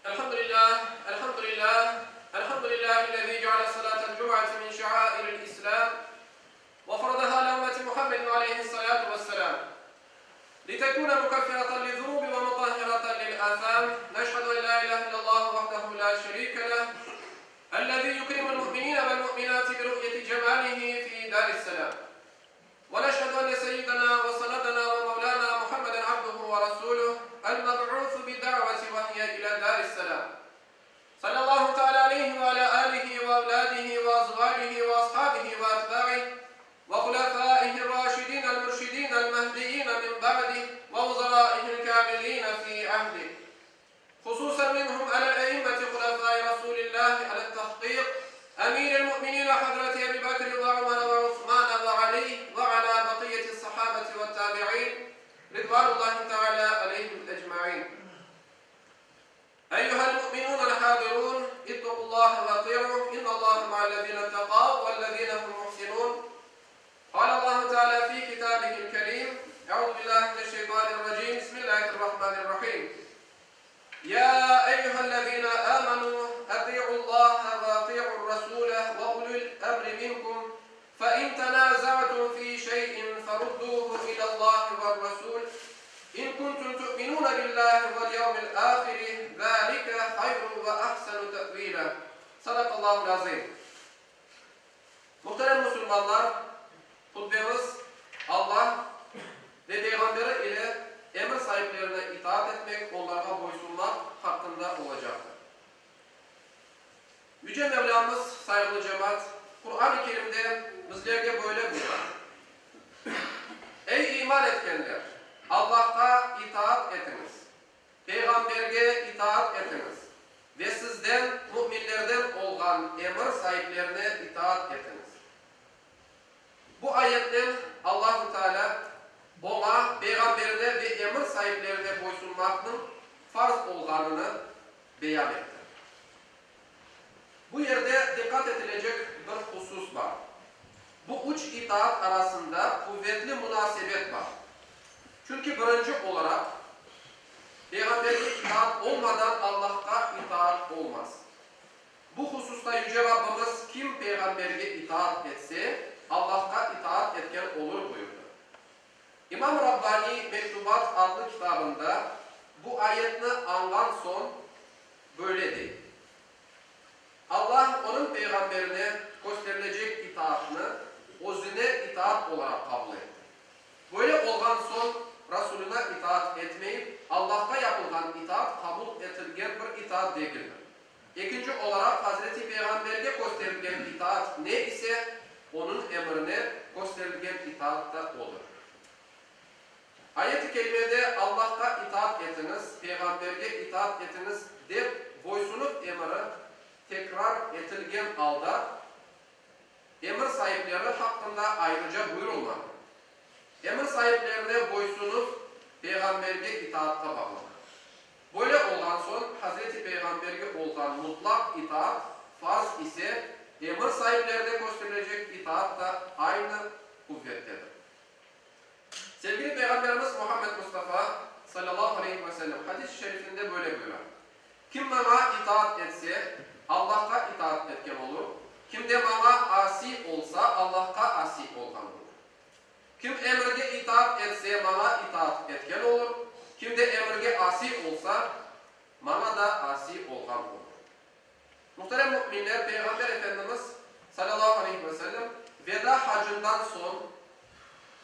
الحمد لله الحمد لله الحمد لله الذي جعل صلاة الجمعة من شعائر الإسلام وفرضها على أمة محمد عليه الصلاة والسلام لتكون مكفرة للذنوب ومطهرة للآثام. نشهد أن لا إله إلا الله وحده لا شريك له الذي يكرم المؤمنين والمؤمنات برؤية جماله في دار السلام. ونشهد أن سيدنا وسندنا ومولانا محمدا عبده ورسوله المبعوث بالدعوة وهي إلى دار السلام. صلى الله تعالى عليه وعلى آله وأولاده وأزواجه وأصحابه وأتباعه وخلفائه الراشدين المرشدين المهديين من بعده ووزرائه الكاملين في عهده، خصوصا منهم على الأئمة خلفاء رسول الله على التحقيق أمير المؤمنين حضرة أبي بكر وعمر وعثمان وعلي وعلى بقية الصحابة والتابعين رضوان الله تعالى عليهم أجمعين. أيها المؤمنون الحاضرون اتقوا الله وأطيعوه إن الله مع الذين اتقوا والذين هم محسنون. قال الله تعالى في كتابه الكريم: أعوذ بالله من الشيطان الرجيم، بسم الله الرحمن الرحيم. يا أيها الذين آمنوا أطيعوا الله وأطيعوا الرسول وأولي الأمر منكم فإن تنازعتم في شيء فردوه إلى الله والرسول إن كنتم تؤمنون بالله واليوم الآخر ذلك خير وأحسن تأويلا. Sadakallahul azim. Muhterem Müslümanlar, hutbemiz Allah ve Peygamberi ile emir sahiplerine itaat etmek, onlara boysunmak hakkında olacaktır. Yüce Mevlamız, saygılı cemaat, Kur'an-ı Kerim'de bizlerge böyle buyuruyor: Ey iman etkenler! Allah'a itaat etiniz, Peygamberge itaat etiniz ve sizden, müminlerden olan emir sahiplerine itaat etiniz. Bu ayetten Allah-u Teala ona, Peygamberine ve emir sahiplerine boysunmakın farz olduğunu beyan etti. Bu yerde dikkat edilecek bir husus var. Bu üç itaat arasında kuvvetli münasebet var. Çünkü birinci olarak Peygamber'e itaat olmadan Allah'a itaat olmaz. Bu hususta Yüce Rabbimiz kim Peygamber'e itaat etse Allah'a itaat etken olur buyurdu. İmam Rabbani Mektubat adlı kitabında bu ayetini anlan son böyle değil. Allah onun peygamberine gösterilecek itaatını özüne itaat olarak kabul etti. Böyle olan son Resulüne itaat etmeyip Allah'a yapılan itaat kabul edilgen bir itaat değildir. İkinci olarak Hazreti Peygamber'e gösterilen itaat ne ise onun emrine gösterilen itaat da olur. Ayet-i kerimede Allah'a itaat etiniz, Peygamber'e itaat etiniz de boysunup emri tekrar etilgen halde emir sahipleri hakkında ayrıca buyurulmadı. Emir sahiplerine boysunup Peygamber'e itaatta bağlanır. Böyle olan son Hazreti Peygamber'e olan mutlak itaat farz ise emir sahiplerine gösterilecek itaat da aynı kuvvettedir. Sevgili Peygamberimiz Muhammed Mustafa sallallahu aleyhi ve sellem hadis-i şerifinde böyle buyuruyor: Kim bana itaat etse Allah'a itaat etken olur. Kim de bana asi olsa Allah'a asi olgan olur. Kim emrige itaat etse bana itaat etken olur. Kim de emrige asi olsa bana da asi olgan olur. Muhterem müminler, Peygamber Efendimiz sallallahu aleyhi ve sellem veda hacından son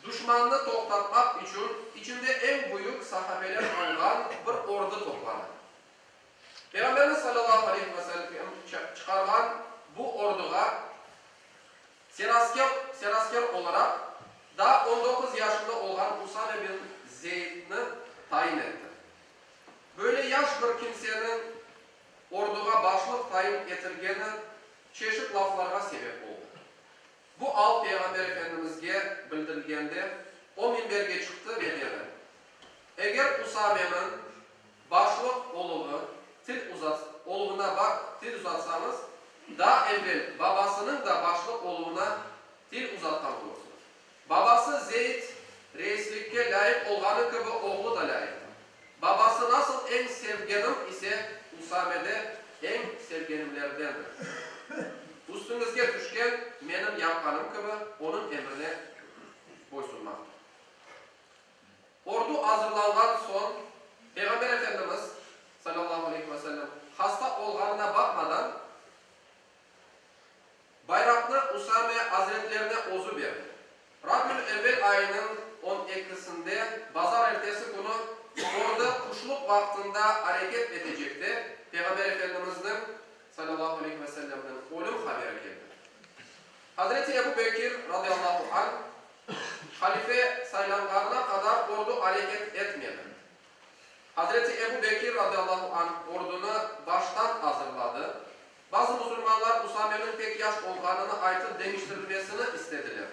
düşmanını toklatmak için içinde en büyük sahabeler olan bir ordu topladı. Peygamberimiz sallallahu aleyhi ve sellem çıkarılan bu orduğa serasker olarak daha 19 yaşında olan Usame bin Zeyd'ni tayin etti. Böyle yaş bir kimsenin orduğa başlık tayin getirgeni çeşitli laflarına sebep oldu. Bu al Peygamber Efendimiz'e bildirilgende o minberge çıktı ve dedi: Eğer Usame'nin başlık oğluna til uzatsanız daha evvel babasının da başlık oğluna til uzattan olursunuz. Babası Zeyd reislikke layık olanı gibi oğlu da layıktır. Babası nasıl en sevgenim ise Usame hakkında hareket edecekti. Peygamber Efendimiz'in sallallahu aleyhi ve sellem'den ölüm haberi geldi. Hazreti Ebu Bekir radıyallahu anh halife sayılanlarına kadar ordu hareket etmedi. Hazreti Ebu Bekir radıyallahu anh ordunu baştan hazırladı. Bazı Müslümanlar Usame'nin pek yaş olduğunu aytıp demiştirilmesini istediler.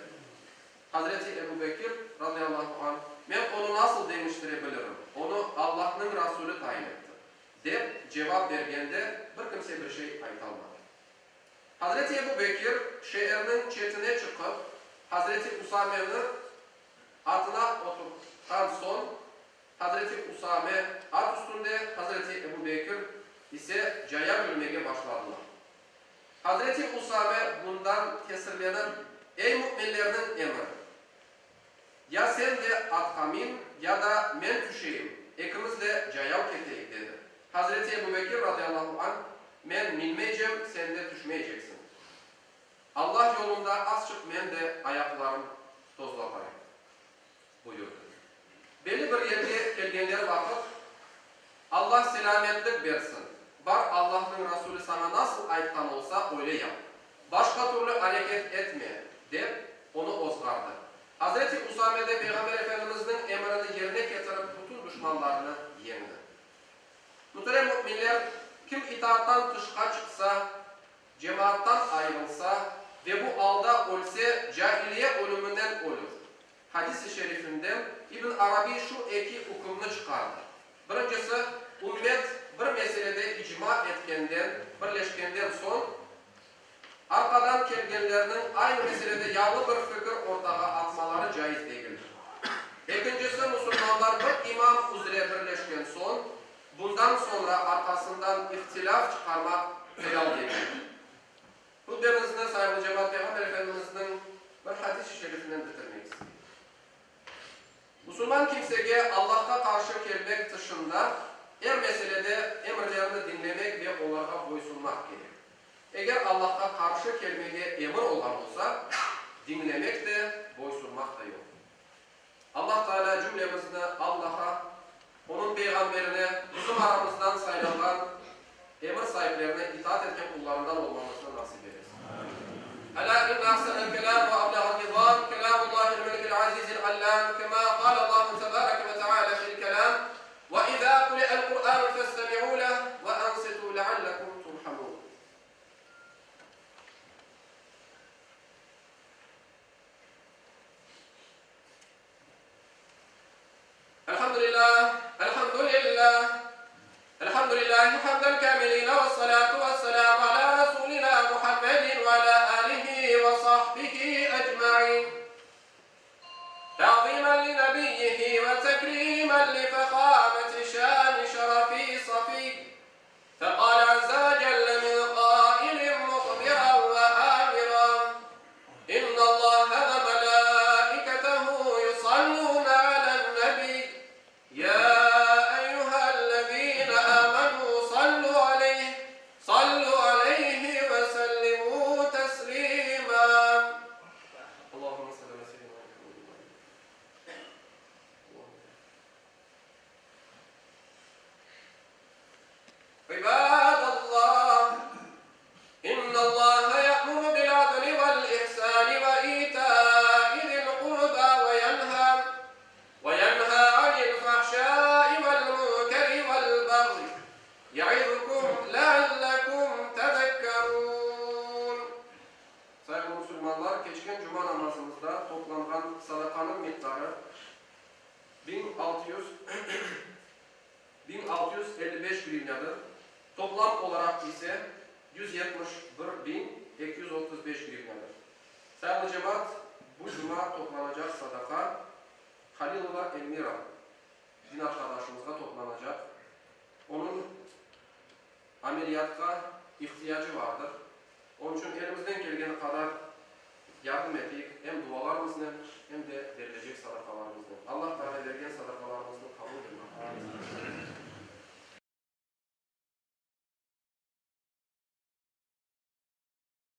Hazreti Ebu Bekir radıyallahu anh, ben onu nasıl demiştirebilirim? Onu Allah'ın Resulü tayin etti. Deyip cevap vergende bir kimse bir şey aytalmadı. Hazreti Ebu Bekir şehirinin çetine çıkıp Hazreti Usame'nin atına oturttan son Hazreti Usame at üstünde, Hazreti Ebu Bekir ise caya bölmeye başladılar. Hazreti Usame bundan tesirlenen, ey müminlerinin emri, ya sen de at kamin ya da men düşeyim, ikimiz cayav keteyik dedi. Hazreti Ebu Bekir radıyallahu anh, men minmeyeceğim, sen de düşmeyeceksin. Allah yolunda az çık, men de ayaklarım tozlatayım buyurdu. Belli bir yerde gelgenler vakit Allah selametlik versin. Bar Allah'ın Resulü sana nasıl aytkan olsa öyle yap. Başka türlü hareket etme deyip onu ozgardı. Hazreti Usame de Peygamber Efendimiz'in emrini yerine getirip bütün düşmanlarını yendi. Muhterem müminler, kim itaattan dışka çıksa, cemaattan ayrılsa ve bu alda ölse cahiliye ölümünden ölür. Hadis-i şerifinden İbn Arabi şu iki hükümünü çıkardı. Birincisi, ümmet bir meselede icma etkenden, birleşkenden son, arkadan kelgenlerinin aynı meselede yanlı bir fikir ortağa atmaları caiz değildir. İkincisi, Müslümanlar bir imam üzere birleşken son, bundan sonra arkasından ihtilaf çıkarmak helal değildir. Hutbemizde saygılı cemaat Peygamber Efendimiz'in bir hadis-i şerifinden bitirmek istiyorum. Müslüman kimseye Allah'a karşı gelmek dışında her meselede emirlerini dinlemek ve onlara boysunmak gerek. Eğer Allah'a karşı gelmeye emir olan olsa dinlemek de boysunmak da yok. Allah Teala cümlemizde Allah'a, onun peygamberine, bizim aramızdan sayılan emir sahiplerine itaat etken kullarından olmamızı nasip eylesin. Ela inna ahsenel kelam ve ablağal nizam kelamullahil melikil azizil allam kema kâle Allahu tebâreke ve teâlâ fil kelam ve izâ kuli'el Kur'an festemi'û leh ve ansitû leallekum turhamûn. Elhamdülillah, elhamdülillah, elhamdülillahi hamdel kamilina ve salatu ve selamu ala Resulina Muhammedin ve ala alihi ve sahbihi ecma'in. Ta'zimen li nebiyyihi ve tekrimen li fekhameti şâni şerefi safi. فقال عز وجل من قائل مخبرا وآمرا إن الله وملائكته يصلون على النبي يا أيها الذين آمنوا صلوا عليه وسلموا تسليما اللهم صل على سيدنا محمد. عباد الله إن الله يأمر بالعدل والإحسان وإيتاء ذي القربى وينهى عن الفحشاء والمنكر والبغي يعظكم لعلكم تذكرون. Sayın Müslümanlar, geçen cuma namazımızda toplanan sadakanın miktarı 1655 grivnadır. Toplam olarak ise 171.235 grivnadır. Sayın cemaat, bu cuma toplanacak sadaka Halilullah Elmira din arkadaşımızda toplanacak. Onun ameliyatta ihtiyacı vardır. Onun için elimizden geldiği kadar yardım ettik. Hem dualarımızla hem de verilecek sadakalarımızla. Allah